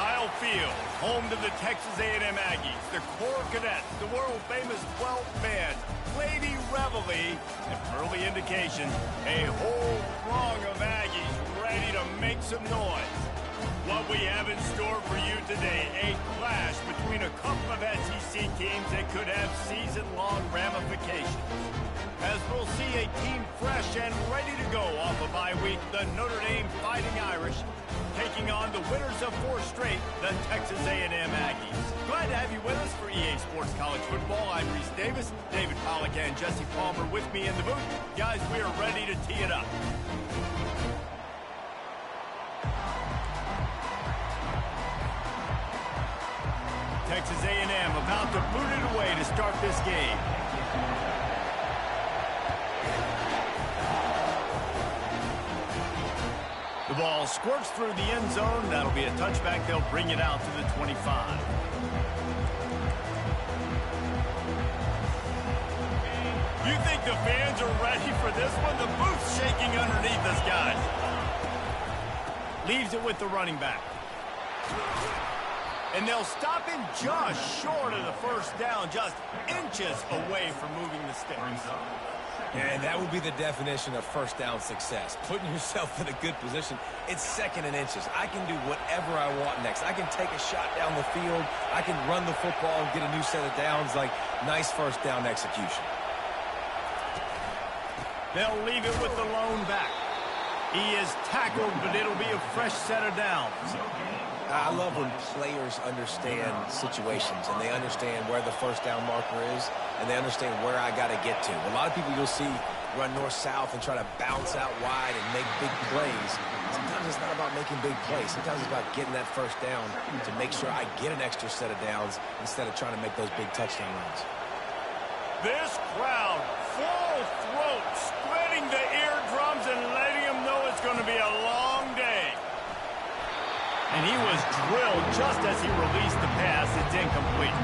Kyle Field, home to the Texas A&M Aggies, the Core Cadets, the world-famous 12th man, Lady Reveille, and early indication, a whole throng of Aggies ready to make some noise. What we have in store for you today, a clash between a couple of SEC teams that could have season-long ramifications. As we'll see a team fresh and ready to go off a bye week, the Notre Dame Fighting Irish, taking on the winners of 4 straight, the Texas A&M Aggies. Glad to have you with us for EA Sports College Football. I'm Reese Davis, David Pollack and Jesse Palmer with me in the booth. Guys, we are ready to tee it up. Texas A&M about to boot it away to start this game. The ball squirts through the end zone. That'll be a touchback. They'll bring it out to the 25. You think the fans are ready for this one? The booth's shaking underneath us, guys. Leaves it with the running back. And they'll stop him just short of the first down, just inches away from moving the sticks. And that would be the definition of first down success. Putting yourself in a good position. It's second and inches. I can do whatever I want next. I can take a shot down the field. I can run the football and get a new set of downs. Like, nice first down execution. They'll leave it with the lone back. He is tackled, but it'll be a fresh set of downs. I love when players understand situations and they understand where the first down marker is and they understand where I got to get to. A lot of people you'll see run north-south and try to bounce out wide and make big plays. Sometimes it's not about making big plays. Sometimes it's about getting that first down to make sure I get an extra set of downs instead of trying to make those big touchdown runs. This crowd, full throat, splitting the eardrums and letting them know it's going to be a long day. And he was drilled just as he released the pass. It's incomplete.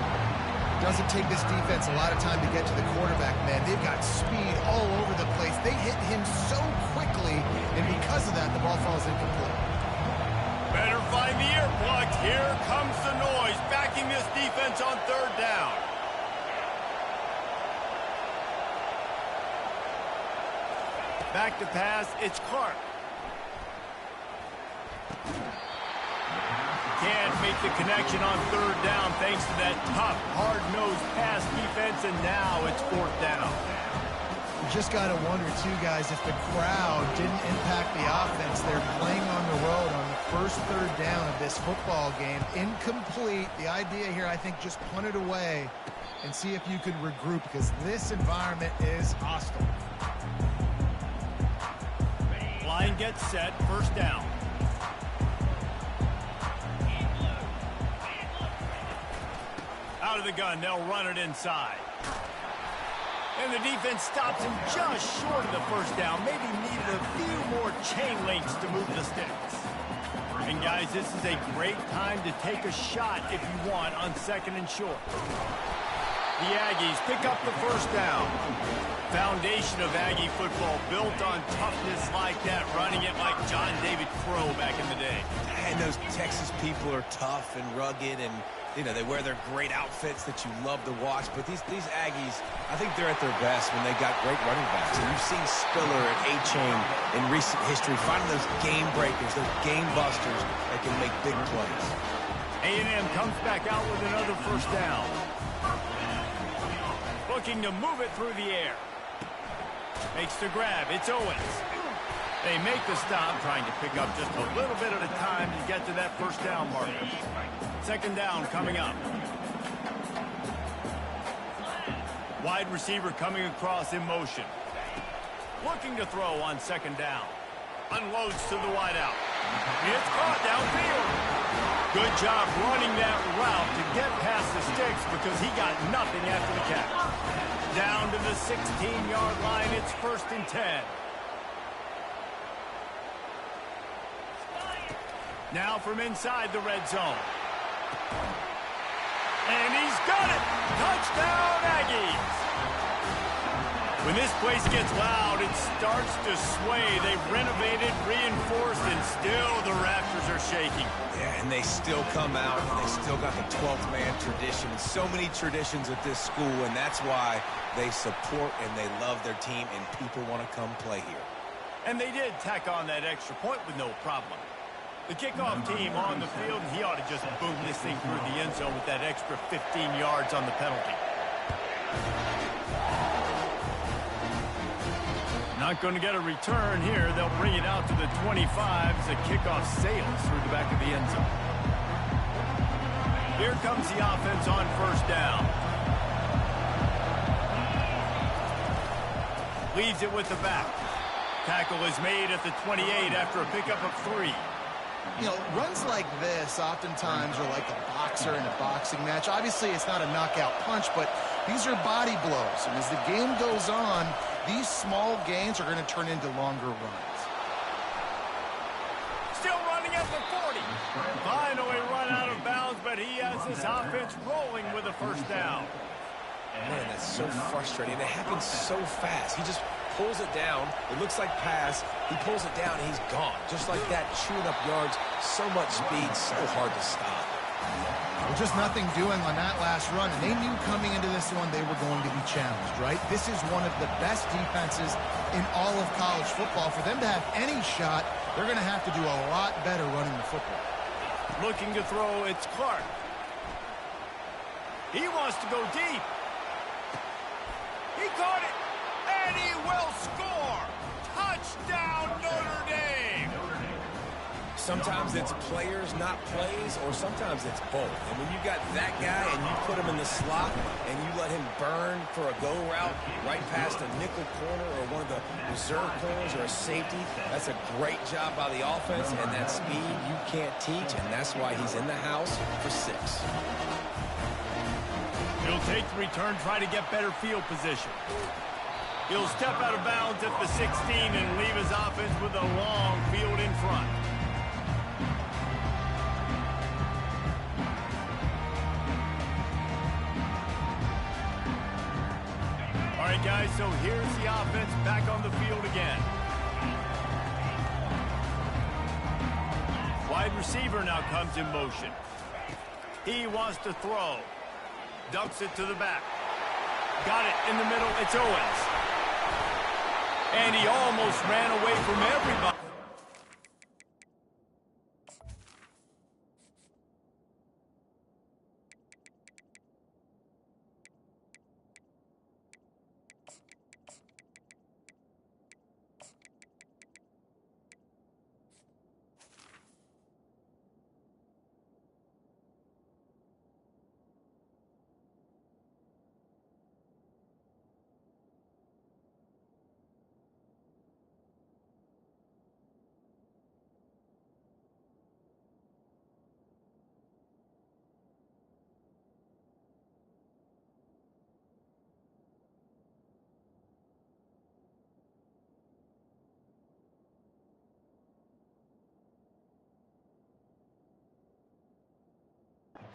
Doesn't take this defense a lot of time to get to the quarterback, man. They've got speed all over the place. They hit him so quickly, and because of that, the ball falls incomplete. Better find the earplugs. Here comes the noise, backing this defense on third down. Back to pass, it's Clark. Can't make the connection on third down thanks to that tough, hard-nosed pass defense, and now it's fourth down. You just got to wonder, too, guys, if the crowd didn't impact the offense. They're playing on the road on the first third down of this football game. Incomplete. The idea here, I think, just punt it away and see if you could regroup, because this environment is hostile. Line gets set, first down. Out of the gun, they'll run it inside. And the defense stops him just short of the first down. Maybe needed a few more chain links to move the sticks. And guys, this is a great time to take a shot if you want on second and short. The Aggies pick up the first down. Foundation of Aggie football built on toughness like that, running it like John David Crow back in the day. And those Texas people are tough and rugged, and you know, they wear their great outfits that you love to watch. But these Aggies, I think they're at their best when they got great running backs. And you've seen Spiller and A-Chain in recent history finding those game breakers, those game busters that can make big plays. A&M comes back out with another first down. Looking to move it through the air. Makes the grab. It's Owens. They make the stop, trying to pick up just a little bit at a time to get to that first down marker. Second down coming up. Wide receiver coming across in motion. Looking to throw on second down. Unloads to the wideout. It's caught downfield. Good job running that route to get past the sticks because he got nothing after the catch. Down to the 16-yard line. It's first and 10. Now from inside the red zone. And he's got it! Touchdown, Aggies! When this place gets loud, it starts to sway. They've renovated, reinforced, and still the rafters are shaking. Yeah, and they still come out, and they still got the 12th man tradition. So many traditions at this school, and that's why they support and they love their team, and people want to come play here. And they did tack on that extra point with no problem. The kickoff team on the field, and he ought to just boom this thing through the end zone with that extra 15 yards on the penalty. Not going to get a return here. They'll bring it out to the 25 as the kickoff sails through the back of the end zone. Here comes the offense on first down. Leads it with the back. Tackle is made at the 28 after a pickup of 3. You know, runs like this oftentimes are like a boxer in a boxing match. Obviously, it's not a knockout punch, but these are body blows. And as the game goes on, these small gains are going to turn into longer runs. Still running at the 40. Finally run out of bounds, but he has this offense rolling with a first down. Man, that's so frustrating. It happens so fast. He just pulls it down. It looks like pass. He pulls it down, and he's gone. Just like that, chewing up yards. So much speed, so hard to stop. Well, just nothing doing on that last run, and they knew coming into this one they were going to be challenged, right? This is one of the best defenses in all of college football. For them to have any shot, they're going to have to do a lot better running the football. Looking to throw, it's Clark. He wants to go deep. He caught it, and he will score. Touchdown, Notre Dame. Sometimes it's players, not plays, or sometimes it's both. And when you got that guy and you put him in the slot and you let him burn for a go route right past a nickel corner or one of the reserve corners or a safety, that's a great job by the offense, and that speed you can't teach, and that's why he's in the house for 6. He'll take the return, try to get better field position. He'll step out of bounds at the 16 and leave his offense with a long field in front. All right, guys, so here's the offense back on the field again. Wide receiver now comes in motion. He wants to throw. Dumps it to the back. Got it in the middle. It's Owens. And he almost ran away from everybody.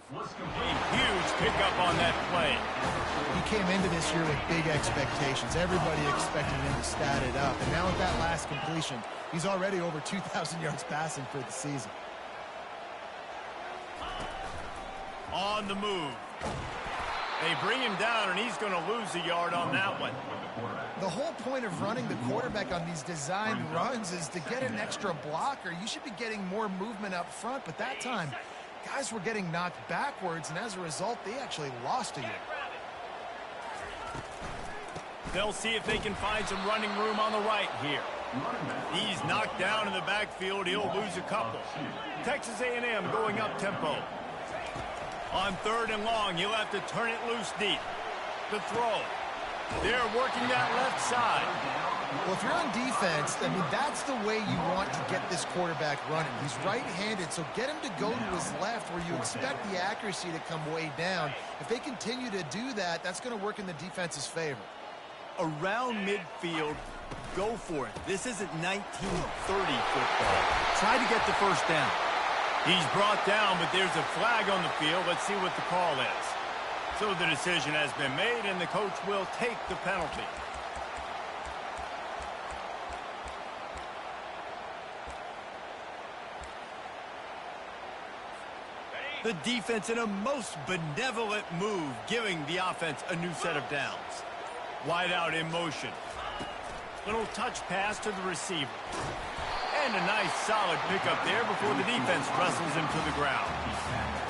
A huge pickup on that play. He came into this year with big expectations. Everybody expected him to stat it up. And now with that last completion, he's already over 2,000 yards passing for the season. On the move. They bring him down, and he's going to lose a yard on that one. The whole point of running the quarterback on these designed runs is to get an extra blocker. You should be getting more movement up front, but that time, guys were getting knocked backwards, and as a result, they actually lost a yard. They'll see if they can find some running room on the right here. He's knocked down in the backfield. He'll lose a couple. Texas A&M going up tempo. On 3rd and long, he'll have to turn it loose deep. The throw. They're working that left side. Well, if you're on defense, I mean, that's the way you want to get this quarterback running. He's right-handed, so get him to go to his left where you expect the accuracy to come way down. If they continue to do that, that's going to work in the defense's favor. Around midfield, go for it. This isn't 1930 football. Try to get the first down. He's brought down, but there's a flag on the field. Let's see what the call is. So the decision has been made, and the coach will take the penalty. The defense in a most benevolent move, giving the offense a new set of downs. Wide out in motion. Little touch pass to the receiver. And a nice solid pickup there before the defense wrestles him to the ground.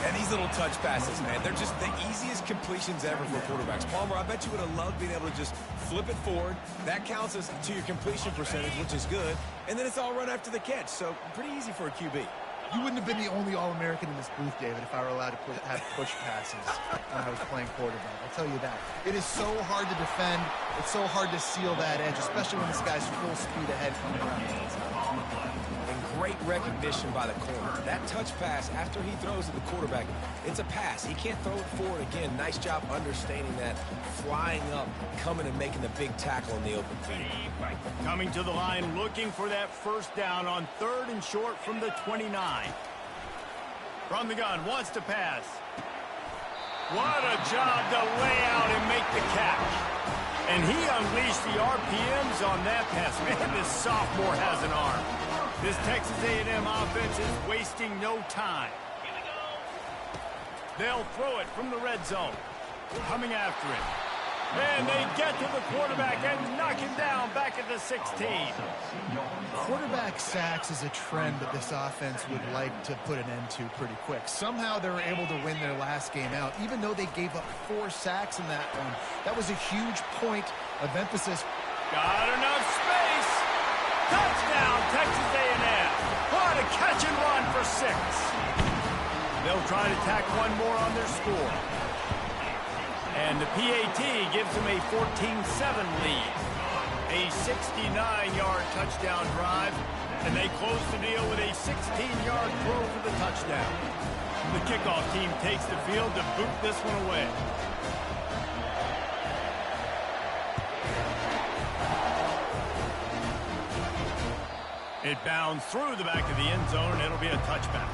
And these little touch passes, man, they're just the easiest completions ever for quarterbacks. Palmer, I bet you would have loved being able to just flip it forward. That counts as to your completion percentage, which is good. And then it's all run after the catch, so pretty easy for a QB. You wouldn't have been the only All-American in this booth, David, if I were allowed to have push passes when I was playing quarterback. I'll tell you that. It is so hard to defend. It's so hard to seal that edge, especially when this guy's full speed ahead coming around the inside. And great recognition by the corner. That touch pass, after he throws at the quarterback, it's a pass. He can't throw it forward again. Nice job understanding that, flying up, coming and making the big tackle in the open field. Coming to the line, looking for that first down on 3rd and short from the 29. From the gun, wants to pass. What a job to lay out and make the catch. And he unleashed the RPMs on that pass. Man, this sophomore has an arm. This Texas A&M offense is wasting no time. They'll throw it from the red zone. Coming after it. And they get to the quarterback and knock him down back at the 16. Quarterback sacks is a trend that this offense would like to put an end to pretty quick. Somehow they were able to win their last game out, even though they gave up 4 sacks in that one. That was a huge point of emphasis. Got enough space. Touchdown, Texas A&M. What a catch and run for 6. They'll try to tack one more on their score. And the PAT gives them a 14-7 lead. A 69-yard touchdown drive, and they close the deal with a 16-yard throw for the touchdown. The kickoff team takes the field to boot this one away. It bounds through the back of the end zone, and it'll be a touchback.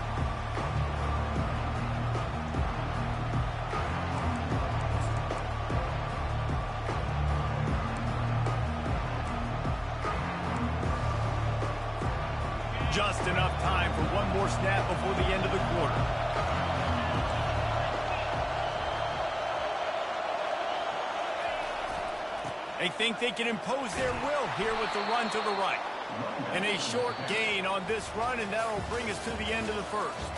Just enough time for one more snap before the end of the quarter. They think they can impose their will here with the run to the right. And a short gain on this run, and that'll bring us to the end of the first.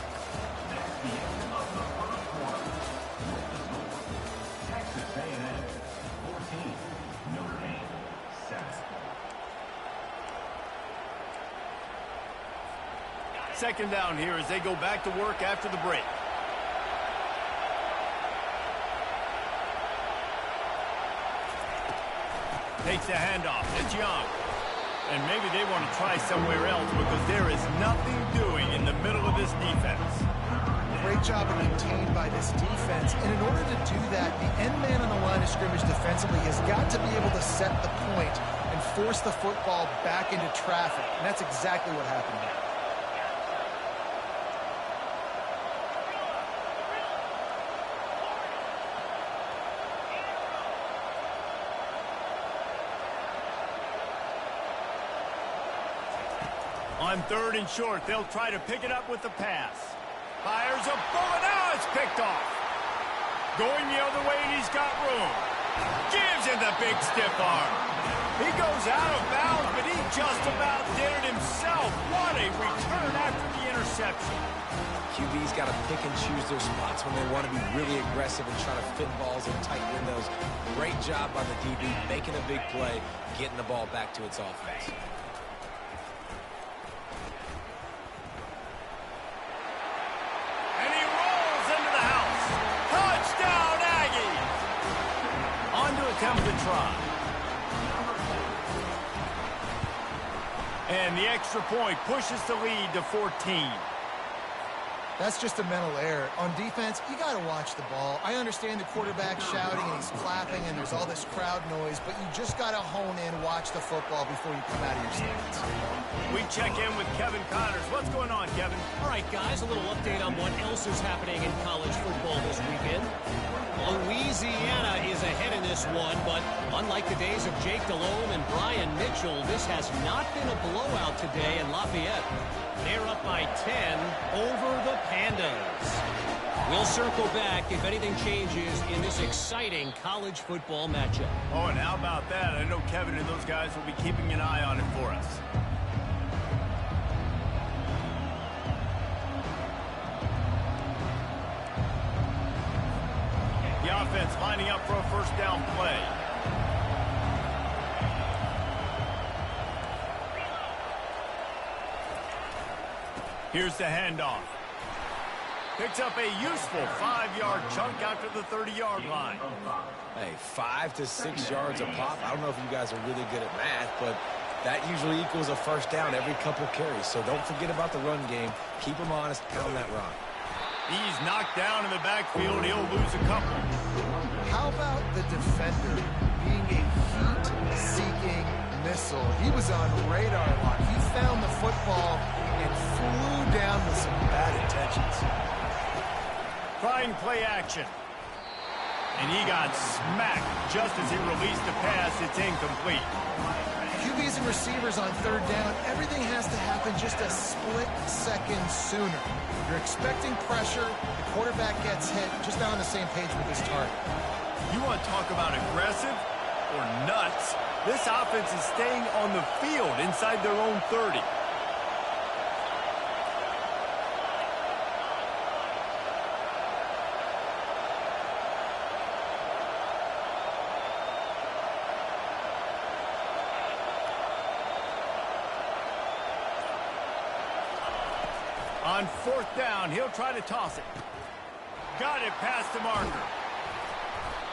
Texas A&M 14, Notre Dame 7. Second down here as they go back to work after the break. Takes the handoff. It's Young. And maybe they want to try somewhere else because there is nothing doing in the middle of this defense. Great job contained by this defense. And in order to do that, the end man on the line of scrimmage defensively has got to be able to set the point and force the football back into traffic. And that's exactly what happened here. On 3rd and short, they'll try to pick it up with the pass. Fires a bullet. Now it's picked off. Going the other way, and he's got room. Gives him the big stiff arm. He goes out of bounds, but he just about did it himself. What a return after the interception. QB's got to pick and choose their spots when they want to be really aggressive and try to fit balls in tight windows. Great job by the DB, making a big play, getting the ball back to its offense. Attempt to try. And the extra point pushes the lead to 14. That's just a mental error. On defense, you got to watch the ball. I understand the quarterback shouting and he's clapping and there's all this crowd noise, but you just got to hone in, watch the football before you come out of your stance. We check in with Kevin Connors. What's going on, Kevin? All right, guys, a little update on what else is happening in college football this weekend. Louisiana is ahead in this one, but unlike the days of Jake Delhomme and Brian Mitchell, this has not been a blowout today in Lafayette. They're up by 10 over the Pandas. We'll circle back if anything changes in this exciting college football matchup. Oh, and how about that? I know Kevin and those guys will be keeping an eye on it for us. The offense lining up for a first down play. Here's the handoff. Picks up a useful 5-yard chunk after the 30-yard line. Hey, 5 to 6 yards a pop. I don't know if you guys are really good at math, but that usually equals a first down every couple carries. So don't forget about the run game. Keep them honest, pound that rock. He's knocked down in the backfield. He'll lose a couple. How about the defender being a heat-seeking missile? He was on radar lock. He found the football and flew down with some bad intentions. Trying play action. And he got smacked just as he released the pass. It's incomplete. QBs and receivers on third down, everything has to happen just a split second sooner. You're expecting pressure, the quarterback gets hit, just not on the same page with his target. You want to talk about aggressive or nuts? This offense is staying on the field inside their own 30. On fourth down, he'll try to toss it. Got it past the marker.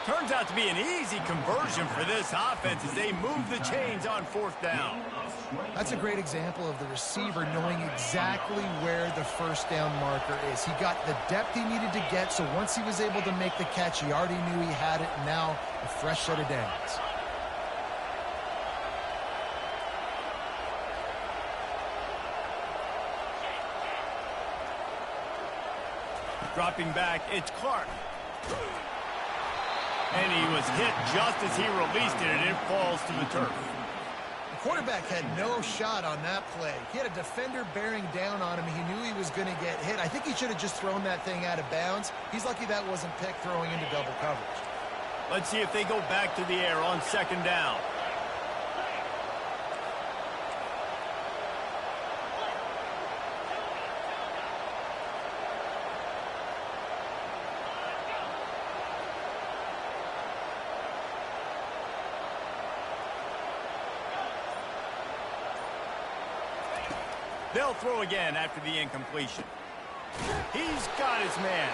Turns out to be an easy conversion for this offense as they move the chains on fourth down. That's a great example of the receiver knowing exactly where the first down marker is. He got the depth he needed to get, so once he was able to make the catch, he already knew he had it, and now a fresh set of downs. Dropping back, it's Clark. And he was hit just as he released it, and it falls to the turf. The quarterback had no shot on that play. He had a defender bearing down on him. He knew he was going to get hit. I think he should have just thrown that thing out of bounds. He's lucky that wasn't picked throwing into double coverage. Let's see if they go back to the air on second down. They'll throw again after the incompletion. He's got his man.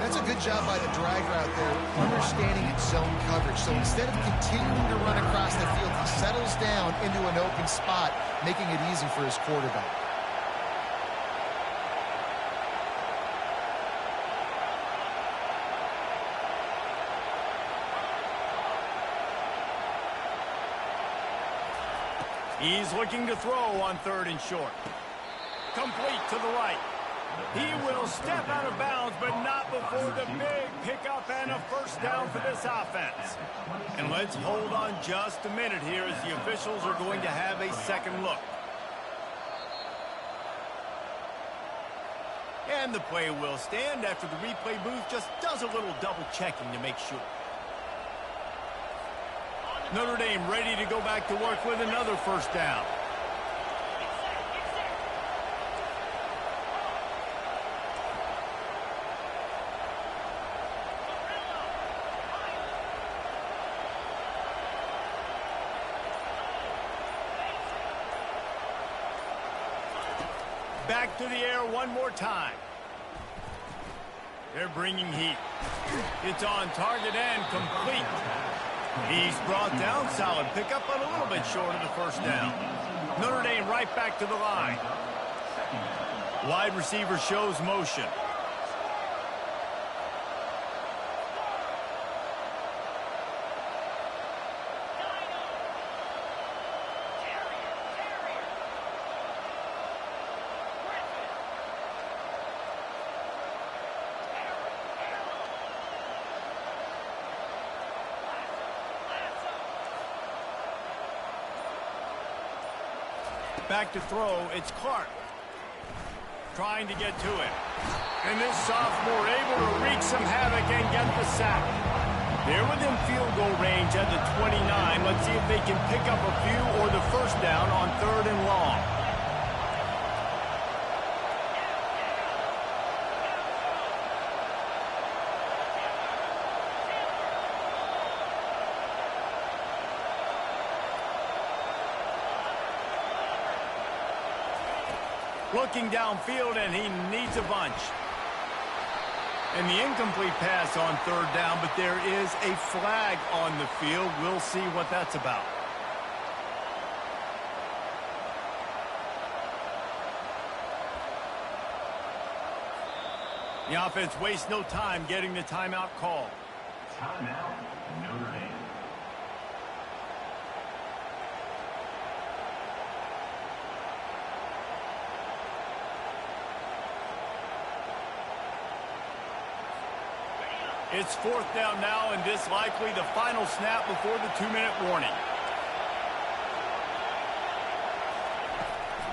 That's a good job by the drag route there, understanding its zone coverage. So instead of continuing to run across the field, he settles down into an open spot, making it easy for his quarterback. He's looking to throw on third and short. Complete to the right. He will step out of bounds, but not before the big pickup and a first down for this offense. And let's hold on just a minute here as the officials are going to have a second look. And the play will stand after the replay booth just does a little double checking to make sure. Notre Dame ready to go back to work with another first down. Back to the air one more time. They're bringing heat. It's on target and complete. He's brought down, solid pickup, but a little bit short of the first down. Notre Dame right back to the line. Wide receiver shows motion. Back to throw, it's Clark. trying to get to it. And this sophomore able to wreak some havoc and get the sack. They're within field goal range at the 29. Let's see if they can pick up a few or the first down on 3rd and long. Looking downfield, and he needs a bunch. And the incomplete pass on 3rd down, but there is a flag on the field. We'll see what that's about. The offense wastes no time getting the timeout call. Timeout, Notre Dame. It's 4th down now, and this likely the final snap before the 2-minute warning.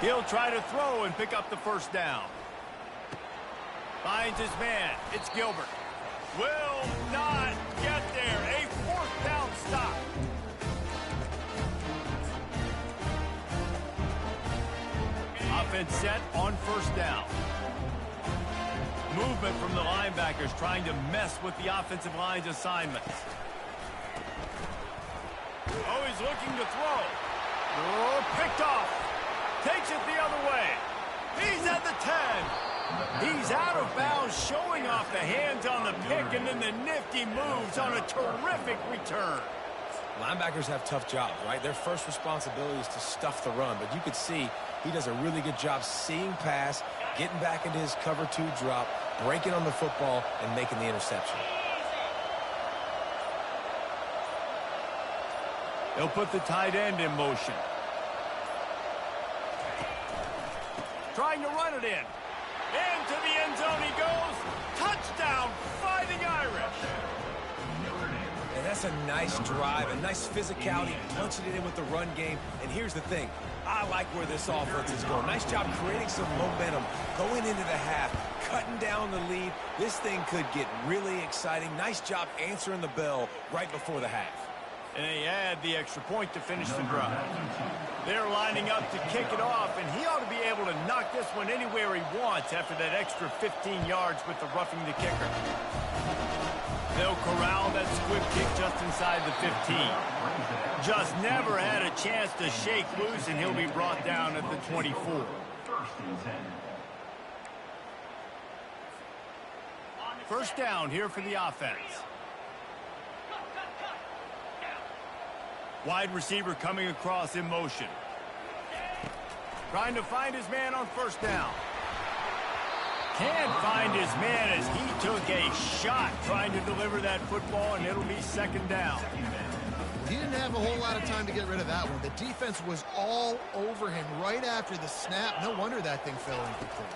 He'll try to throw and pick up the first down. Finds his man. It's Gilbert. Will not get there. A 4th down stop. Offense set on 1st down. Movement from the linebackers trying to mess with the offensive line's assignments. Oh, he's looking to throw. Oh, picked off. Takes it the other way. He's at the 10. He's out of bounds, showing off the hands on the pick, and then the nifty moves on a terrific return. Linebackers have tough jobs, right? Their first responsibility is to stuff the run, but you could see he does a really good job seeing pass, getting back into his cover 2 drop, breaking on the football, and making the interception. They'll put the tight end in motion. Trying to run it in. Into the end zone he goes. Touchdown, Fighting Irish. And that's a nice drive, a nice physicality, punching it in with the run game. And here's the thing. I like where this offense is going. Nice job creating some momentum, going into the half, cutting down the lead. This thing could get really exciting. Nice job answering the bell right before the half. And they add the extra point to finish the drive. They're lining up to kick it off, and he ought to be able to knock this one anywhere he wants after that extra 15 yards with the roughing the kicker. They'll corral that squib kick just inside the 15. Just never had a chance to shake loose, and he'll be brought down at the 24. First down here for the offense. Wide receiver coming across in motion. Trying to find his man on 1st down. Can't find his man as he took a shot trying to deliver that football, and it'll be 2nd down. He didn't have a whole lot of time to get rid of that one. The defense was all over him right after the snap. No wonder that thing fell incomplete.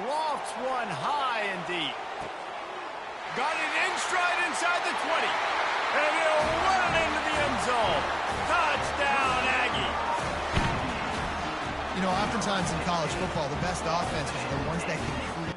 Lofts one high and deep. Got it in stride inside the 20. And he'll run it into the end zone. Touchdown, Aggie. You know, oftentimes in college football, the best offenses are the ones that can create.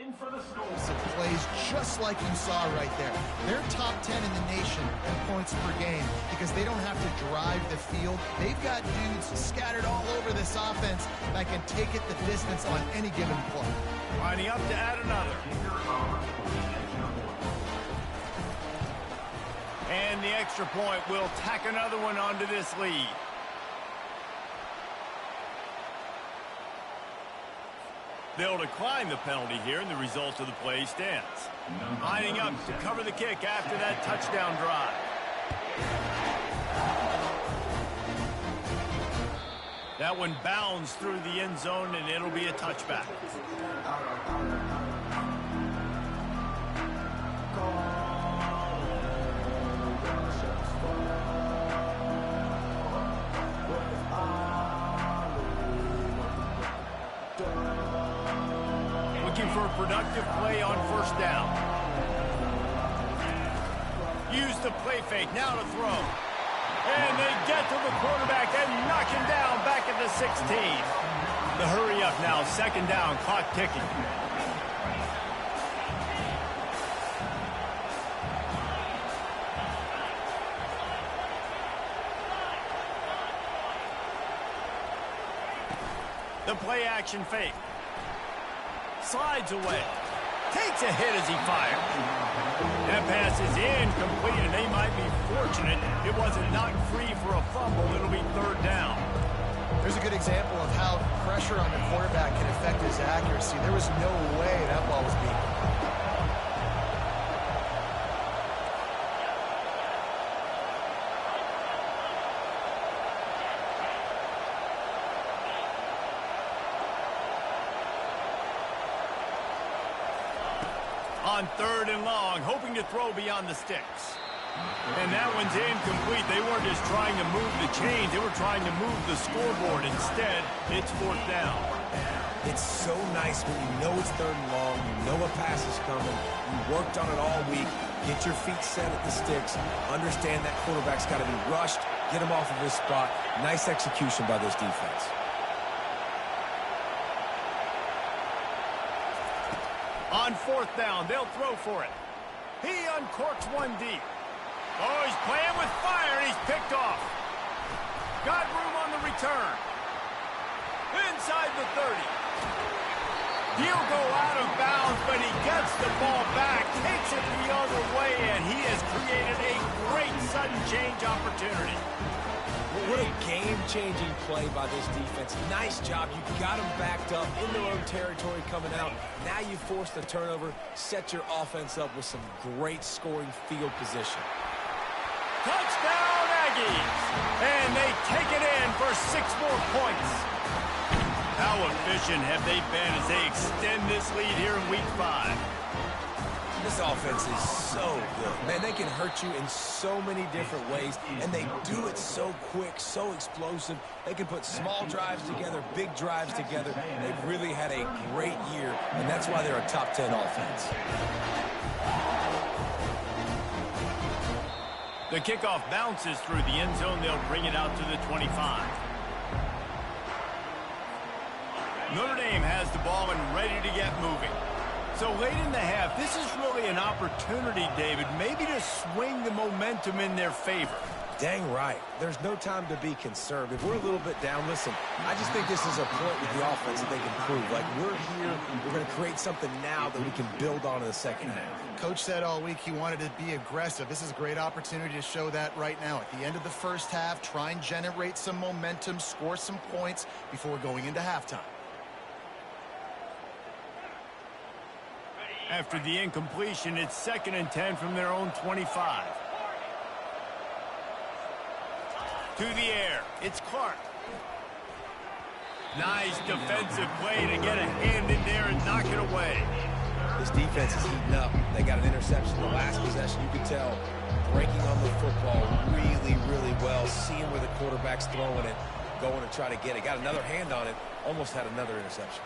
in for the score. It plays just like you saw right there. They're top 10 in the nation in points per game because they don't have to drive the field. They've got dudes scattered all over this offense that can take it the distance on any given play. Lining up to add another. And the extra point will tack another one onto this lead. They'll decline the penalty here, and the result of the play stands. Lining up to cover the kick after that touchdown drive. That one bounds through the end zone, and it'll be a touchback. Looking for a productive play on first down. Use the play fake, now to throw. And they get to the quarterback and knock him down back at the 16. The hurry up now, second down, clock ticking. The play action fake. Slides away. Takes a hit as he fires. That pass is incomplete, and they might be fortunate it wasn't knocked free for a fumble. It'll be third down. There's a good example of how pressure on the quarterback can affect his accuracy. There was no way that ball was being. On third and long, hoping to throw beyond the sticks. And that one's incomplete. They weren't just trying to move the chains. They were trying to move the scoreboard. Instead, it's fourth down. It's so nice when you know it's third and long, you know a pass is coming, you worked on it all week, get your feet set at the sticks, understand that quarterback's got to be rushed, get him off of his spot. Nice execution by this defense. On fourth down, they'll throw for it. He uncorks one deep. Oh, he's playing with fire, and he's picked off. Got room on the return. Inside the 30. He'll go out of bounds, but he gets the ball back, takes it the other way, and he has created a great sudden change opportunity. What a game-changing play by this defense. Nice job. You got them backed up in their own territory coming out. Now you force the turnover, set your offense up with some great scoring field position. Touchdown, Aggies! And they take it in for 6 more points. How efficient have they been as they extend this lead here in Week 5? This offense is so good. Man, they can hurt you in so many different ways, and they do it so quick, so explosive. They can put small drives together, big drives together. They've really had a great year, and that's why they're a top 10 offense. The kickoff bounces through the end zone. They'll bring it out to the 25. Notre Dame has the ball and ready to get moving. So late in the half, this is really an opportunity, David, maybe to swing the momentum in their favor. Dang right. There's no time to be concerned. If we're a little bit down, listen, I just think this is a point with the offense that they can prove. Like, we're here, we're going to create something now that we can build on in the second half. Coach said all week he wanted to be aggressive. This is a great opportunity to show that right now. At the end of the first half, try and generate some momentum, score some points before going into halftime. After the incompletion, it's 2nd and 10 from their own 25. To the air, it's Clark. Nice defensive play to get a hand in there and knock it away. This defense is heating up. They got an interception the last possession. You could tell breaking on the football really, really well, seeing where the quarterback's throwing it, going to try to get it. Got another hand on it, almost had another interception.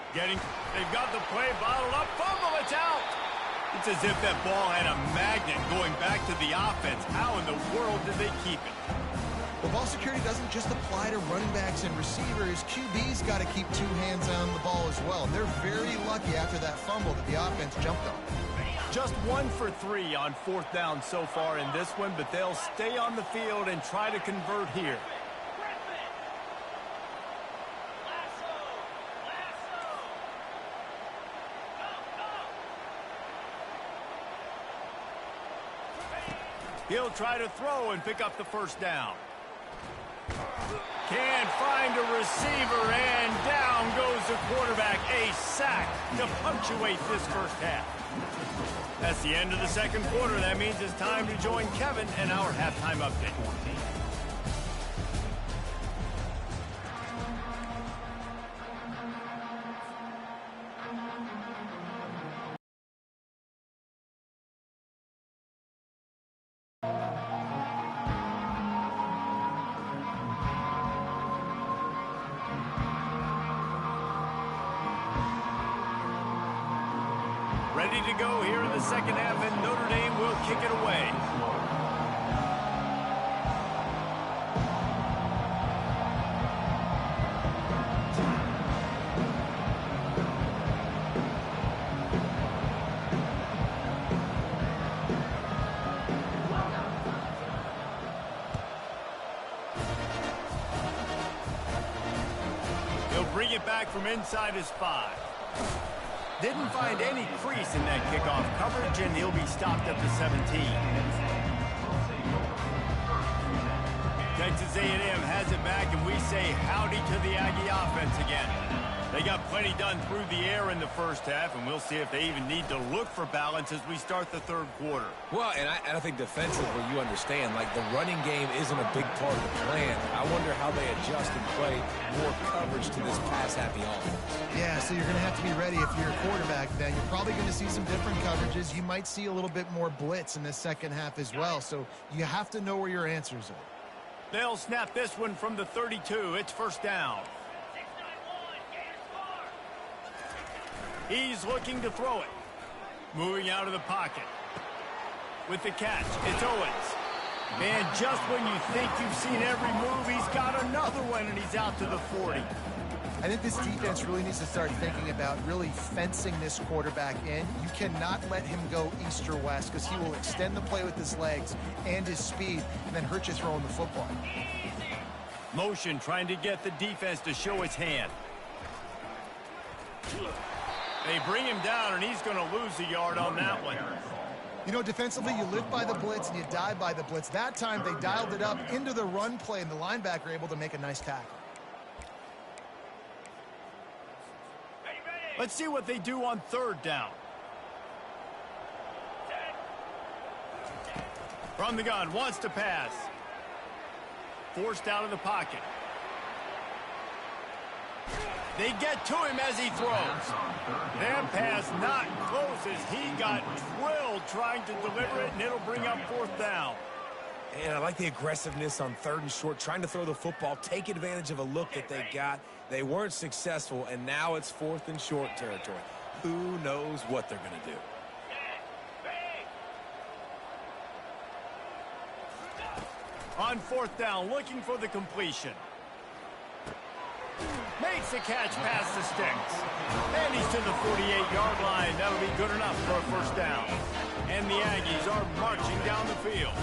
They've got the play bottled up, fumble, it's out. It's as if that ball had a magnet going back to the offense. How in the world did they keep it? Well, ball security doesn't just apply to running backs and receivers. QB's got to keep 2 hands on the ball as well. They're very lucky after that fumble that the offense jumped on. Just 1 for 3 on 4th down so far in this one, but they'll stay on the field and try to convert here. He'll try to throw and pick up the 1st down. Can't find a receiver, and down goes the quarterback. A sack to punctuate this 1st half. That's the end of the 2nd quarter. That means it's time to join Kevin and our halftime update. Ready to go here in the 2nd half, and Notre Dame will kick it away. He'll bring it back from inside his 5. Didn't find any crease in that kickoff coverage, and he'll be stopped at the 17. Texas A&M has it back, and we say howdy to the Aggie offense again. They got plenty done through the air in the 1st half, and we'll see if they even need to look for balance as we start the 3rd quarter. Well, and I think defensively, you understand, like the running game isn't a big part of the plan. I wonder how they adjust and play more coverage to this pass-happy offense. Yeah, so you're going to have to be ready if you're a quarterback then. You're probably going to see some different coverages. You might see a little bit more blitz in the 2nd half as well, so you have to know where your answers are. They'll snap this one from the 32. It's 1st down. He's looking to throw it. Moving out of the pocket. With the catch, it's Owens. And just when you think you've seen every move, he's got another one, and he's out to the 40. I think this defense really needs to start thinking about really fencing this quarterback in. You cannot let him go east or west because he will extend the play with his legs and his speed and then hurt you throwing the football. Motion trying to get the defense to show its hand. They bring him down, and he's going to lose a yard on that one. You know, defensively, you live by the blitz and you die by the blitz. That time, they dialed it up into the run play, and the linebacker able to make a nice tackle. Let's see what they do on 3rd down. From the gun, wants to pass. Forced out of the pocket. They get to him as he throws. That pass not close as he got drilled trying to deliver it, and it'll bring up 4th down. And I like the aggressiveness on 3rd and short, trying to throw the football, take advantage of a look that they got. They weren't successful, and now it's 4th and short territory. Who knows what they're going to do? On 4th down, looking for the completion. Makes the catch past the sticks. And he's to the 48-yard line. That'll be good enough for a 1st down. And the Aggies are marching down the field.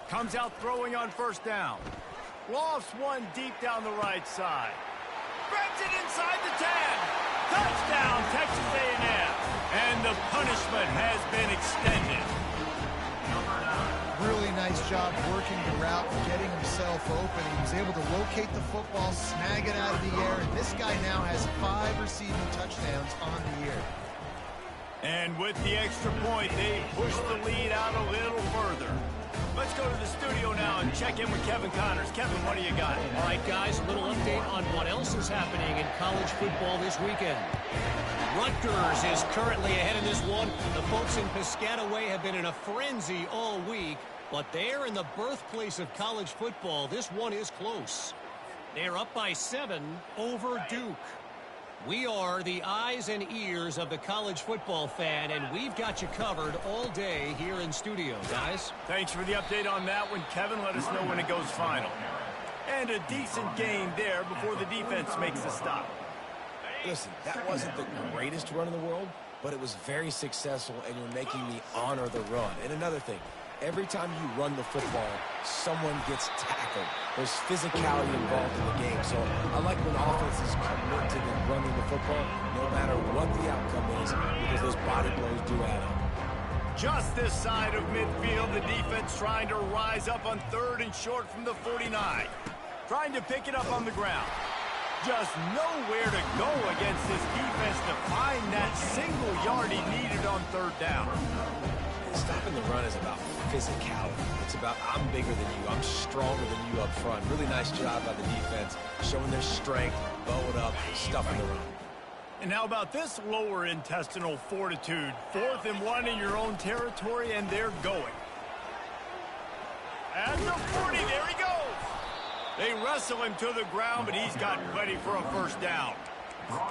Comes out throwing on 1st down. Lofts one deep down the right side. Grabs it inside the 10. Touchdown, Texas A&M. And the punishment has been extended. Really nice job working the route, getting himself open. He was able to locate the football, snag it out of the air, and this guy now has 5 receiving touchdowns on the year. And with the extra point, they push the lead out a little further. Let's go to the studio now and check in with Kevin Connors. Kevin, what do you got? All right, guys, a little update on what else is happening in college football this weekend. Rutgers is currently ahead in this one. The folks in Piscataway have been in a frenzy all week, but they're in the birthplace of college football. This one is close. They're up by 7 over Duke. We are the eyes and ears of the college football fan, and we've got you covered all day here in studio, guys. Thanks for the update on that one, Kevin. Let us know when it goes final. And a decent game there before the defense makes a stop. Listen, that wasn't the greatest run in the world, but it was very successful, and you're making me honor the run. And another thing, every time you run the football, someone gets tackled. There's physicality involved in the game. So I like when offenses commit to running the football, no matter what the outcome is, because those body blows do add up. Just this side of midfield, the defense trying to rise up on 3rd and short from the 49. Trying to pick it up on the ground. Just nowhere to go against this defense to find that single yard he needed on 3rd down. Stopping the run is about physicality. It's about I'm bigger than you, I'm stronger than you up front. Really nice job by the defense, showing their strength, bowing up, stuffing the run. And how about this lower intestinal fortitude? 4th and 1 in your own territory, and they're going. At the 40, there he goes. They wrestle him to the ground, but he's got plenty for a 1st down.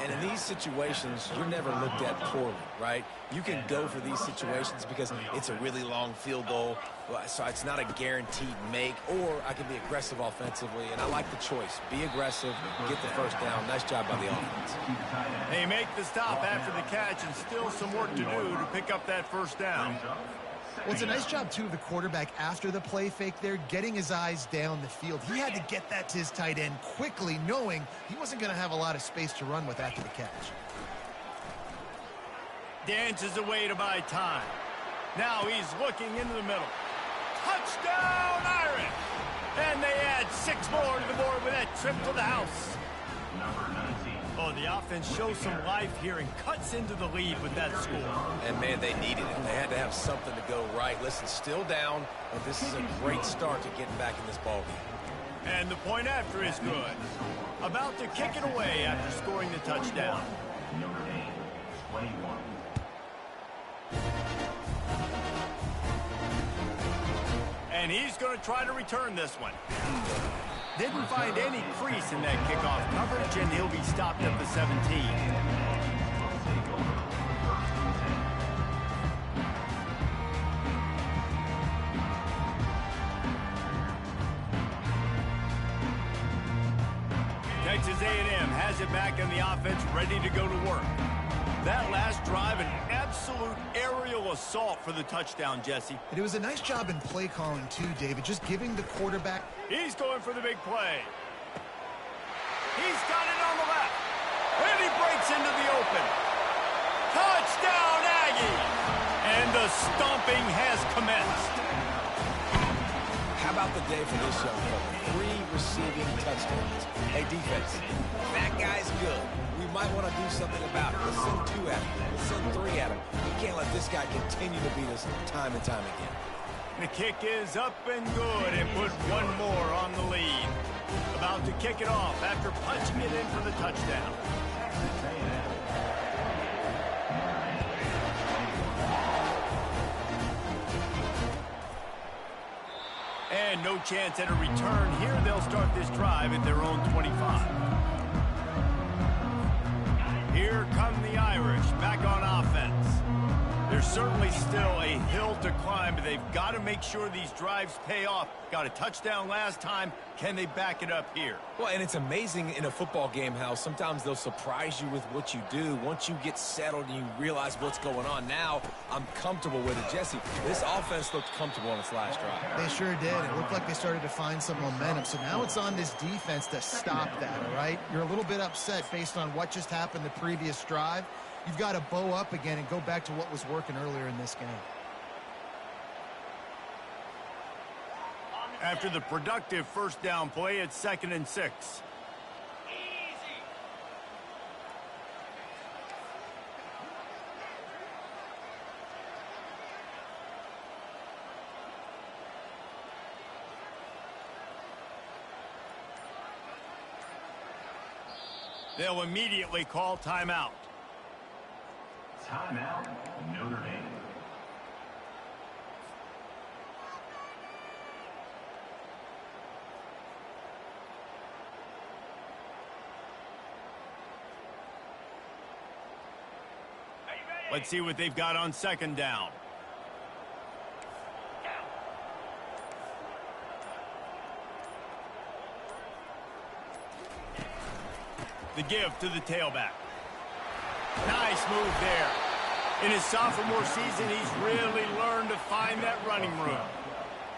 And in these situations, you're never looked at poorly, right? You can go for these situations because it's a really long field goal, so it's not a guaranteed make, or I can be aggressive offensively, and I like the choice. Be aggressive, get the 1st down. Nice job by the offense. They make the stop after the catch, and still some work to do to pick up that 1st down. Well, it's a nice job, too, of the quarterback after the play fake there, getting his eyes down the field. He had to get that to his tight end quickly, knowing he wasn't going to have a lot of space to run with after the catch. Dances away to buy time. Now he's looking into the middle. Touchdown, Irish! And they add 6 more to the board with that trip to the house. Oh, the offense shows some life here and cuts into the lead with that score. And, man, they needed it. They had to have something to go right. Listen, still down, but this is a great start to getting back in this ballgame. And the point after is good. About to kick it away after scoring the touchdown. Notre Dame, 21. And he's going to try to return this one. Didn't find any crease in that kickoff coverage, and he'll be stopped at the 17. Texas A&M has it back in the offense, ready to go to work. That last drive, an absolute aerial assault for the touchdown, Jesse. And it was a nice job in play calling, too, David, just giving the quarterback. He's going for the big play. He's got it on the left. And he breaks into the open. Touchdown, Aggie! And the stomping has commenced. How about the day for this young fella? 3 receiving touchdowns. Hey, defense, that guy's good. We might want to do something about it. Let's send 2 at him. Let's send 3 at him. We can't let this guy continue to beat us time and time again. The kick is up and good and put 1 more on the lead. About to kick it off after punching it in for the touchdown. And no chance at a return here. They'll start this drive at their own 25. Here come the Irish back on offense. There's certainly still a hill to climb, but they've got to make sure these drives pay off. Got a touchdown last time. Can they back it up here? Well, and it's amazing in a football game how sometimes they'll surprise you with what you do. Once you get settled and you realize what's going on, now I'm comfortable with it. Jesse, this offense looked comfortable on its last drive. They sure did. It looked like they started to find some momentum. So now it's on this defense to stop that, all right? You're a little bit upset based on what just happened the previous drive. You've got to bow up again and go back to what was working earlier in this game. After the productive 1st down play, it's 2nd and 6. They'll immediately call timeout. Timeout, Notre Dame. Let's see what they've got on second down. The give to the tailback. Nice move there. In his sophomore season, he's really learned to find that running room.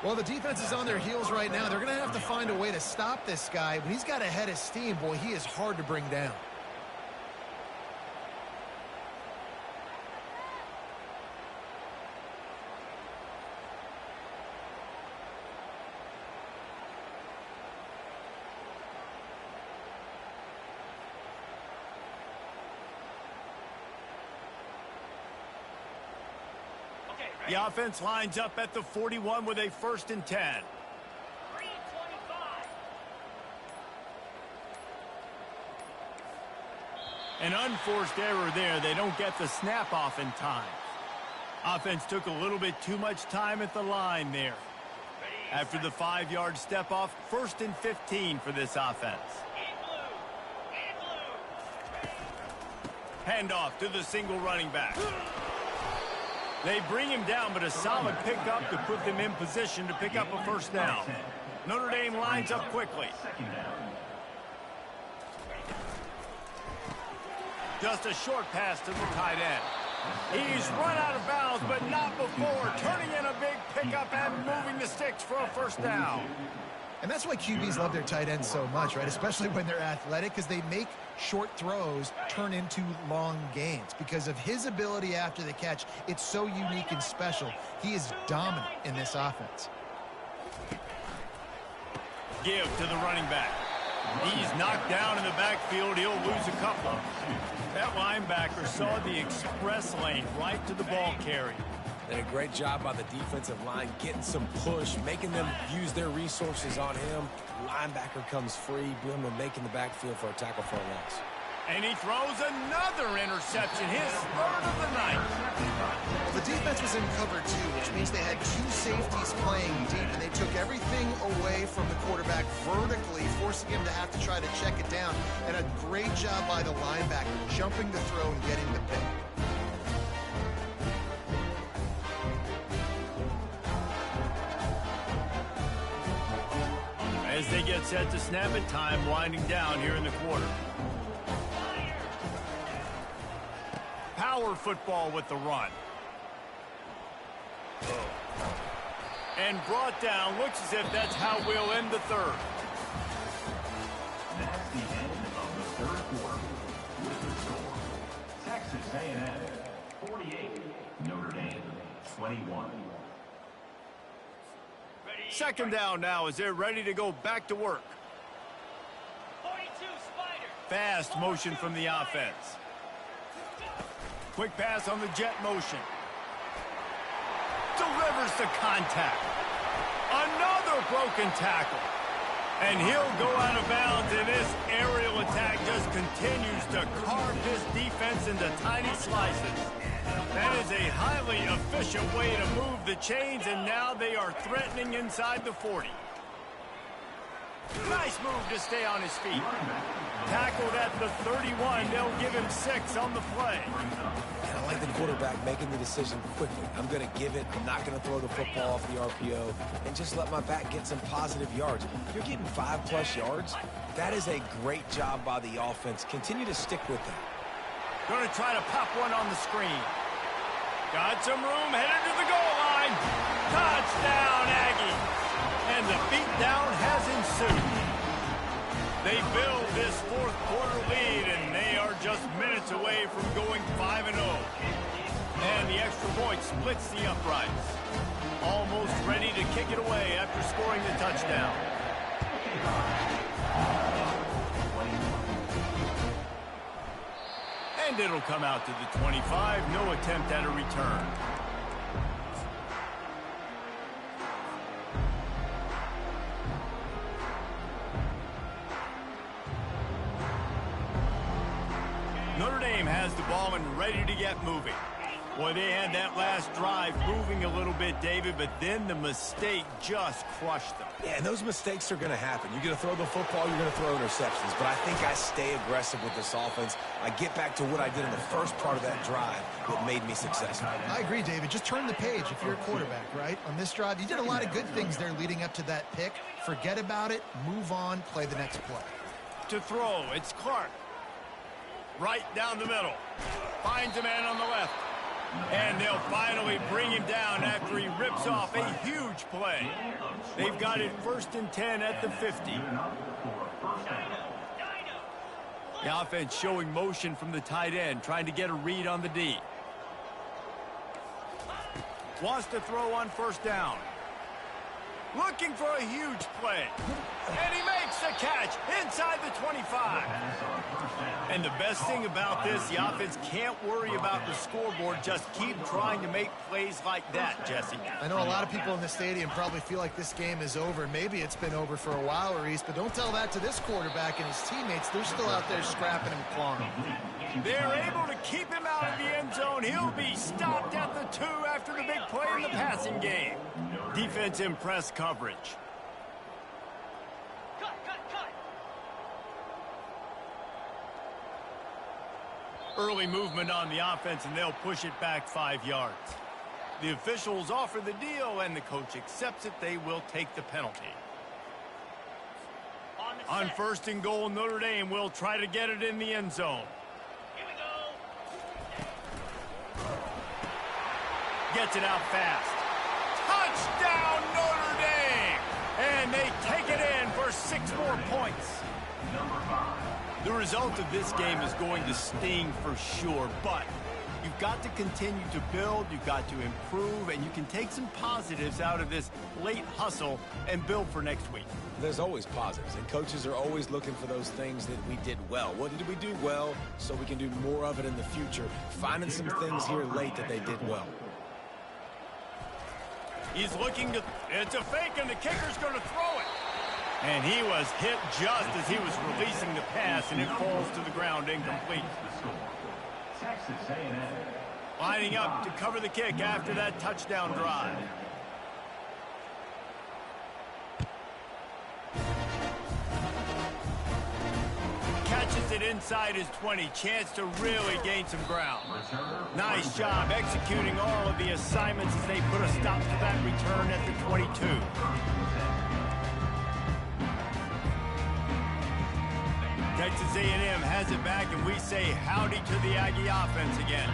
Well, the defense is on their heels right now. They're going to have to find a way to stop this guy. But he's got a head of steam. Boy, he is hard to bring down. The offense lines up at the 41 with a 1st and 10. 3:25. An unforced error there. They don't get the snap off in time. Offense took a little bit too much time at the line there. After the 5-yard step off, 1st and 15 for this offense. Handoff to the single running back. They bring him down, but a solid pickup to put them in position to pick up a 1st down. Notre Dame lines up quickly. Just a short pass to the tight end. He's run out of bounds, but not before turning in a big pickup and moving the sticks for a 1st down. And that's why QBs love their tight ends so much, right? Especially when they're athletic, because they make short throws turn into long gains. Because of his ability after the catch, it's so unique and special. He is dominant in this offense. Give to the running back. He's knocked down in the backfield. He'll lose a couple. That linebacker saw the express lane right to the ball carrier. Did a great job by the defensive line, getting some push, making them use their resources on him. Linebacker comes free, boom, and making the backfield for a tackle for a loss. And he throws another interception, his 3rd of the night. Well, the defense was in cover 2, which means they had 2 safeties playing deep, and they took everything away from the quarterback vertically, forcing him to have to try to check it down. And a great job by the linebacker, jumping the throw and getting the pick. As they get set to snap it, time winding down here in the quarter. Power football with the run. And brought down. Looks as if that's how we'll end the 3rd. That's the end of the 3rd quarter. With the score, Texas A&M 48, Notre Dame 21. 2nd down now as they're ready to go back to work. 42 Spider. Fast motion from the offense. Quick pass on the jet motion. Delivers the contact. Another broken tackle. And he'll go out of bounds, and this aerial attack just continues to carve his defense into tiny slices. That is a highly efficient way to move the chains, and now they are threatening inside the 40. Nice move to stay on his feet. Tackled at the 31. They'll give him 6 on the play. And I like the quarterback making the decision quickly. I'm going to give it. I'm not going to throw the football off the RPO and just let my back get some positive yards. You're getting 5+ yards. That is a great job by the offense. Continue to stick with that. Going to try to pop one on the screen. Got some room, headed to the goal line. Touchdown, Aggie. And the beatdown has ensued. They build this 4th quarter lead, and they are just minutes away from going 5-0. And the extra point splits the uprights. Almost ready to kick it away after scoring the touchdown. And it'll come out to the 25. No attempt at a return. Notre Dame has the ball and ready to get moving. Boy, they had that last drive moving a little bit, David, but then the mistake just crushed them. Yeah, and those mistakes are going to happen. You're going to throw the football, you're going to throw interceptions. But I think I stay aggressive with this offense. I get back to what I did in the first part of that drive that made me successful. I agree, David. Just turn the page if you're a quarterback, right? On this drive, you did a lot of good things there leading up to that pick. Forget about it, move on, play the next play. To throw, it's Clark. Right down the middle. Finds a man on the left. And they'll finally bring him down after he rips off a huge play. They've got it 1st and 10 at the 50. The offense showing motion from the tight end, trying to get a read on the D. Wants to throw on 1st down. Looking for a huge play. And he makes the catch inside the 25. And the best thing about this, the offense can't worry about the scoreboard. Just keep trying to make plays like that, Jesse. I know a lot of people in the stadium probably feel like this game is over. Maybe it's been over for a while, Reese, but don't tell that to this quarterback and his teammates. They're still out there scrapping and clawing. They're able to keep him out of the end zone. He'll be stopped at the 2 after the big play in the passing game. Defense in press coverage. Early movement on the offense, and they'll push it back 5 yards. The officials offer the deal, and the coach accepts it. They will take the penalty. On 1st and goal, Notre Dame will try to get it in the end zone. Gets it out fast. Touchdown, Notre Dame! And they take it in for 6 more points. The result of this game is going to sting for sure, but you've got to continue to build, you've got to improve, and you can take some positives out of this late hustle and build for next week. There's always positives, and coaches are always looking for those things that we did well. What did we do well so we can do more of it in the future? Finding some things here late that they did well. He's looking to... It's a fake, and the kicker's going to throw it. And he was hit just as he was releasing the pass, and it falls to the ground incomplete. Lining up to cover the kick after that touchdown drive. Catches it inside his 20. Chance to really gain some ground. Nice job executing all of the assignments as they put a stop to that return at the 22. Texas A&M has it back, and we say howdy to the Aggie offense again.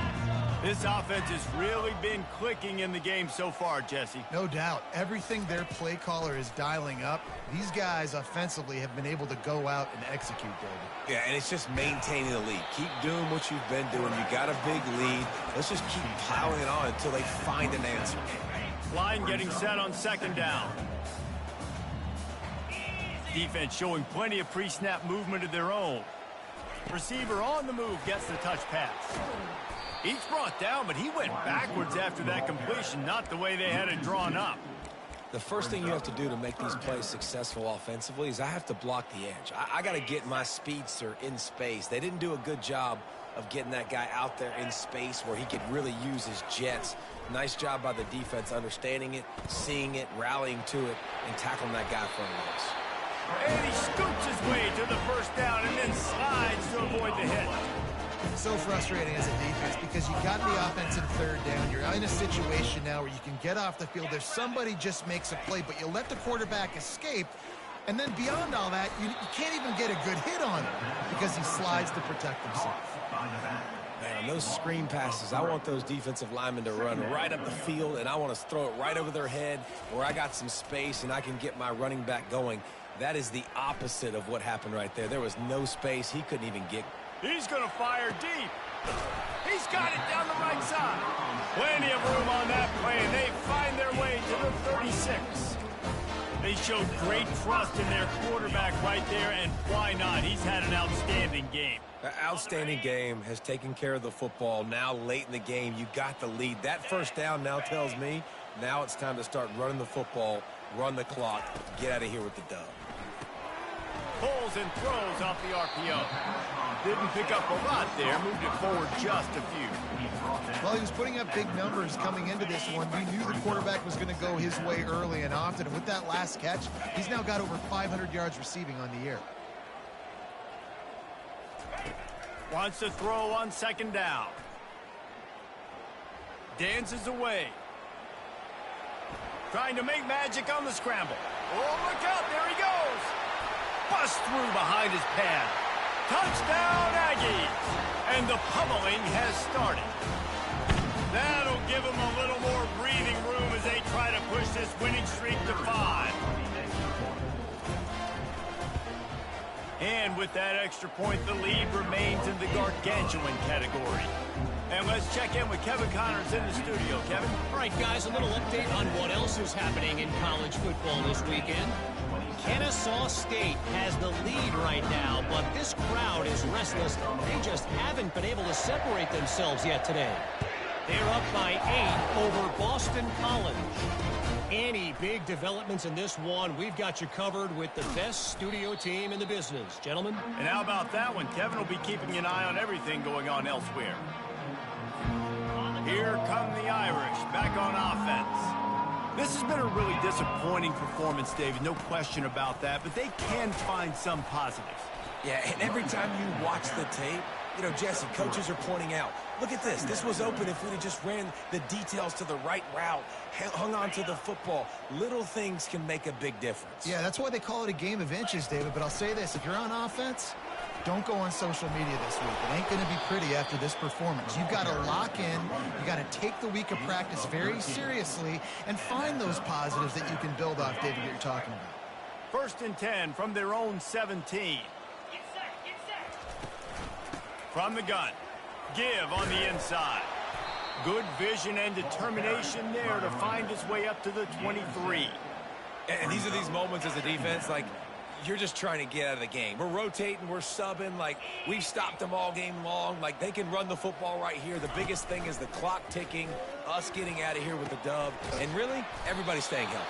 This offense has really been clicking in the game so far, Jesse. No doubt. Everything their play caller is dialing up, these guys offensively have been able to go out and execute, David. Yeah, and it's just maintaining the lead. Keep doing what you've been doing. You got a big lead. Let's just keep piling it on until they find an answer. Line getting set on 2nd down. Defense showing plenty of pre-snap movement of their own. Receiver on the move gets the touch pass. He's brought down, but he went backwards after that completion, not the way they had it drawn up. The first thing you have to do to make these plays successful offensively is I have to block the edge. I got to get my speedster in space. They didn't do a good job of getting that guy out there in space where he could really use his jets. Nice job by the defense understanding it, seeing it, rallying to it, and tackling that guy for a loss. And he scoops his way to the 1st down and then slides to avoid the hit. So frustrating as a defense because you got the offense in 3rd down. You're in a situation now where you can get off the field. If somebody just makes a play, but you let the quarterback escape, and then beyond all that, you can't even get a good hit on him because he slides to protect himself. Man, those screen passes, I want those defensive linemen to run right up the field, and I want to throw it right over their head where I got some space and I can get my running back going. That is the opposite of what happened right there. There was no space. He couldn't even get. He's going to fire deep. He's got it down the right side. Plenty of room on that play, and they find their way to the 36. They showed great trust in their quarterback right there, and why not? He's had an outstanding game. An outstanding game, has taken care of the football. Now late in the game, you got the lead. That 1st down now tells me now it's time to start running the football, run the clock, get out of here with the dub. Pulls and throws off the RPO. Didn't pick up a lot there. Moved it forward just a few. Well, he was putting up big numbers coming into this one. We knew the quarterback was going to go his way early and often. And with that last catch, he's now got over 500 yards receiving on the year. Wants to throw on second down. Dances away. Trying to make magic on the scramble. Oh, look out. There he goes. Bust through behind his pad. Touchdown, Aggies. And the pummeling has started. That'll give them a little more breathing room as they try to push this winning streak to 5. And with that extra point, the lead remains in the gargantuan category. And let's check in with Kevin Connors in the studio. Kevin? All right, guys, a little update on what else is happening in college football this weekend. Kennesaw State has the lead right now, but this crowd is restless. They just haven't been able to separate themselves yet today. They're up by 8 over Boston College. Any big developments in this one, we've got you covered with the best studio team in the business. Gentlemen? And how about that one? Kevin will be keeping an eye on everything going on elsewhere. Here come the Irish, back on offense. This has been a really disappointing performance, David, no question about that, but they can find some positives. Yeah, and every time you watch the tape, you know, Jesse, coaches are pointing out, look at this. This was open if we'd have just ran the details to the right route, hung on to the football. Little things can make a big difference. Yeah, that's why they call it a game of inches, David. But I'll say this, if you're on offense, don't go on social media this week. It ain't going to be pretty after this performance. You've got to lock in. You got to take the week of practice very seriously and find those positives that you can build off, David, that you're talking about. 1st and 10 from their own 17. From the gun. Give on the inside. Good vision and determination there to find his way up to the 23. And these are these moments as a defense, like, you're just trying to get out of the game. We're rotating, we're subbing, like, we've stopped them all game long. Like, they can run the football right here. The biggest thing is the clock ticking, us getting out of here with the dub, and really, everybody staying healthy.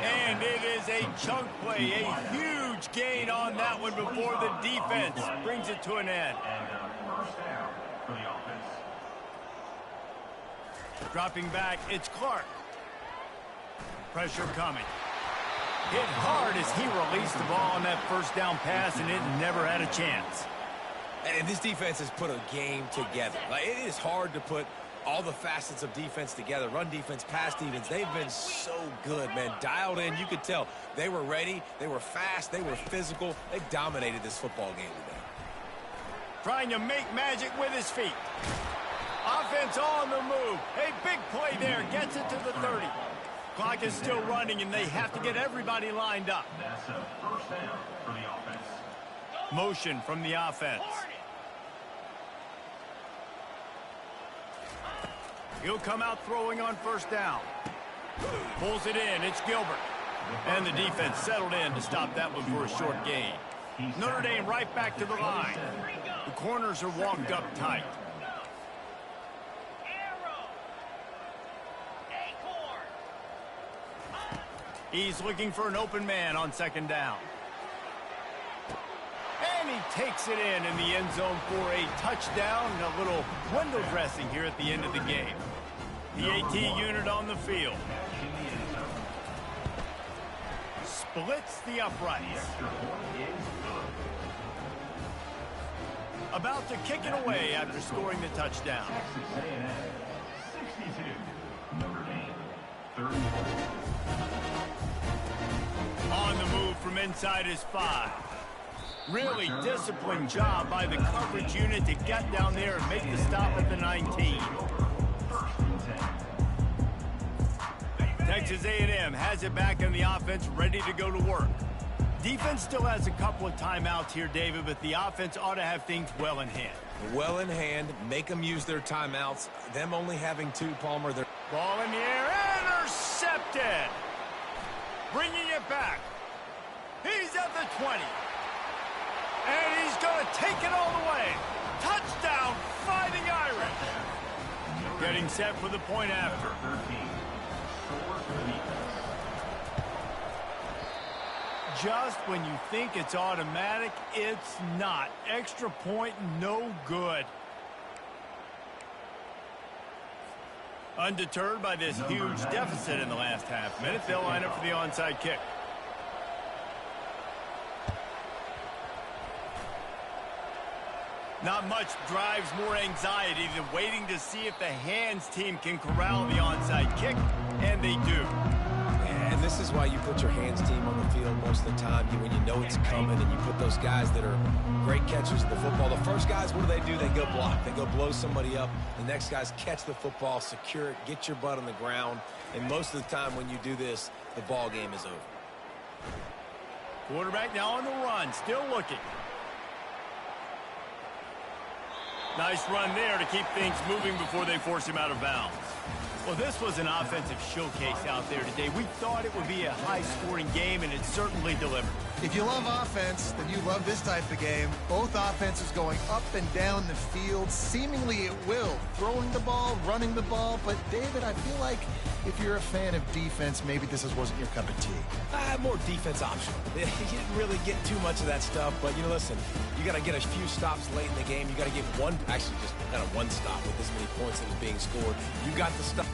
And it is a chunk play, a huge gain on that one before the defense brings it to an end. First down for the offense. Dropping back, it's Clark. Pressure coming. Hit hard as he released the ball on that first down pass, and it never had a chance. And this defense has put a game together. Like, it is hard to put all the facets of defense together. Run defense, pass defense. They've been so good, man. Dialed in. You could tell they were ready. They were fast. They were physical. They dominated this football game today. Trying to make magic with his feet. Offense on the move. A big play there. Gets it to the 30. Clock is still running, and they have to get everybody lined up. That's a first down for the offense. Motion from the offense. He'll come out throwing on first down. Pulls it in. It's Gilbert. And the defense settled in to stop that one for a short gain. Notre Dame right back to the line. The corners are walked up tight. He's looking for an open man on second down. And he takes it in the end zone for a touchdown and a little window dressing here at the end of the game. The AT unit on the field. Splits the uprights. About to kick it away after scoring the touchdown. Texas A&M 62. Notre Dame 34. On the move from inside his 5. Really disciplined job by the coverage unit to get down there and make the stop at the 19. Texas A&M has it back in the offense, ready to go to work. Defense still has a couple of timeouts here, David, but the offense ought to have things well in hand. Well in hand, make them use their timeouts. Them only having 2, Palmer. Ball in the air, intercepted. Bringing it back. He's at the 20. And he's going to take it all the way. Touchdown, Fighting Irish. Getting set for the point after. just when you think it's automatic, it's not. Extra point, no good. Undeterred by this huge deficit in the last half minute, they'll line up for the onside kick. Not much drives more anxiety than waiting to see if the hands team can corral the onside kick, and they do. And this is why you put your hands team on the field most of the time, when you know it's coming, and you put those guys that are great catchers of the football. The first guys, what do? They go block. They go blow somebody up. The next guys catch the football, secure it, get your butt on the ground. And most of the time when you do this, the ball game is over. Quarterback now on the run, still looking. Nice run there to keep things moving before they force him out of bounds. Well, this was an offensive showcase out there today. We thought it would be a high-scoring game, and it certainly delivered. If you love offense, then you love this type of game. Both offenses going up and down the field, seemingly at will. Throwing the ball, running the ball. But, David, I feel like if you're a fan of defense, maybe this wasn't your cup of tea. More defense optional. You didn't really get too much of that stuff. But, listen, you got to get a few stops late in the game. You got to get one stop with this many points that was being scored. You got the stuff.